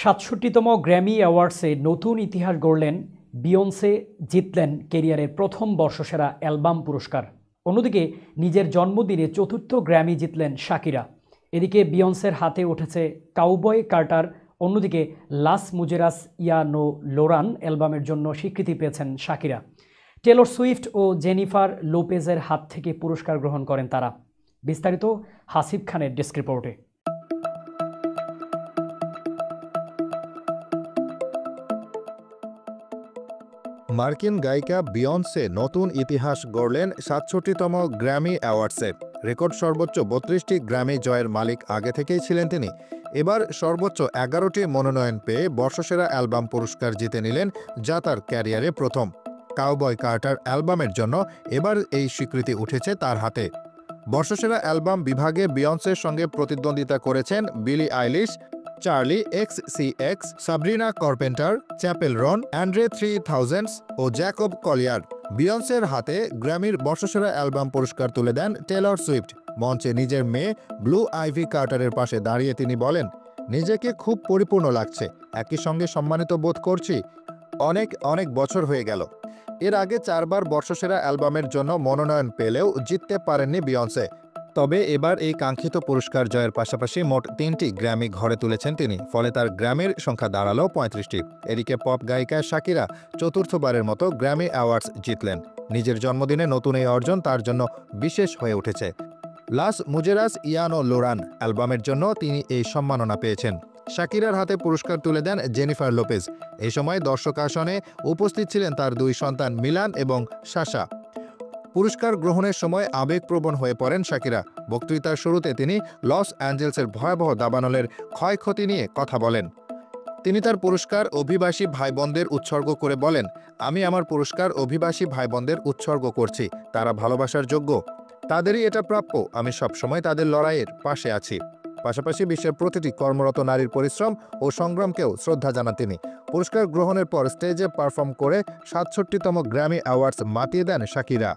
৬৭তম Grammy অ্যাওয়ার্ডসে নতুন ইতিহাস গড়লেন বিয়ন্সে। জিতলেন ক্যারিয়ারের প্রথম বর্ষসেরা অ্যালবাম পুরস্কার। অন্যদিকে নিজের জন্মদিনে চতুর্থ গ্র্যামি জিতলেন শাকিরা। এদিকে বিয়ন্সের হাতে উঠেছে কাউবয় কার্টার। অন্যদিকে লাস মুজেরাস ইয়া নো লোরান অ্যালবামের জন্য স্বীকৃতি পেয়েছেন শাকিরা। টেলর সুইফট ও জেনিফার লোপেজের হাত থেকে পুরস্কার গ্রহণ করেন তারা। বিস্তারিত হাসিব খানের ডেস্ক রিপোর্টে। মার্কিন গায়িকা বিয়ন্সে নতুন ইতিহাস গড়লেন ৬৭তম গ্র্যামি অ্যাওয়ার্ডসে। রেকর্ড সর্বোচ্চ ৩২টি গ্র্যামি জয়ের মালিক আগে থেকেই ছিলেন তিনি। এবার সর্বোচ্চ ১১টি মনোনয়ন পেয়ে বর্ষসেরা অ্যালবাম পুরস্কার জিতে নিলেন, যা তার ক্যারিয়ারে প্রথম। কাউবয় কার্টার অ্যালবামের জন্য এবার এই স্বীকৃতি উঠেছে তার হাতে। বর্ষসেরা অ্যালবাম বিভাগে বিয়ন্সের সঙ্গে প্রতিদ্বন্দ্বিতা করেছেন Billie Eilish, Charli XCX, Sabrina Carpenter, Chappell Roan, André 3000 ও জ্যাকব কলিয়ার। বিয়ন্সের হাতে গ্র্যামির বর্ষসেরা অ্যালবাম পুরস্কার তুলে দেন টেলর সুইফট। মঞ্চে নিজের মেয়ে ব্লু আইভি কার্টারের পাশে দাঁড়িয়ে তিনি বলেন, নিজেকে খুব পরিপূর্ণ লাগছে, একই সঙ্গে সম্মানিত বোধ করছি। অনেক অনেক বছর হয়ে গেল। এর আগে 4 বার বর্ষসেরা অ্যালবামের জন্য মনোনয়ন পেলেও জিততে পারেননি বিয়ন্সে। তবে এবার এই কাঙ্ক্ষিত পুরস্কার জয়ের পাশাপাশি মোট 3টি গ্র্যামি ঘরে তুলেছেন তিনি। ফলে তার গ্র্যামির সংখ্যা দাঁড়ালো 35টি। এদিকে পপ গায়িকা শাকিরা চতুর্থবারের মতো গ্র্যামি অ্যাওয়ার্ডস জিতলেন। নিজের জন্মদিনে নতুন এই অর্জন তার জন্য বিশেষ হয়ে উঠেছে। লাস মুজেরাস ইয়া নো লোরান অ্যালবামের জন্য তিনি এই সম্মাননা পেয়েছেন। শাকিরার হাতে পুরস্কার তুলে দেন জেনিফার লোপেজ। এই সময় দর্শক আসনে উপস্থিত ছিলেন তার 2 সন্তান মিলান এবং সাশা। পুরস্কার গ্রহণের সময় আবেগপ্রবণ হয়ে পড়েন শাকিরা। বক্তৃতার শুরুতে তিনি লস অ্যাঞ্জেলসের ভয়াবহ দাবানলের ক্ষয়ক্ষতি নিয়ে কথা বলেন। তিনি তার পুরস্কার অভিবাসী ভাই বোনদের উৎসর্গ করে বলেন, আমি আমার পুরস্কার অভিবাসী ভাই বোনদের উৎসর্গ করছি। তারা ভালোবাসার যোগ্য, তাদেরই এটা প্রাপ্য। আমি সবসময় তাদের লড়াইয়ের পাশে আছি। পাশাপাশি বিশ্বের প্রতিটি কর্মরত নারীর পরিশ্রম ও সংগ্রামকেও শ্রদ্ধা জানান তিনি। পুরস্কার গ্রহণের পর স্টেজে পারফর্ম করে ৬৭তম গ্র্যামি অ্যাওয়ার্ডস মাতিয়ে দেন শাকিরা।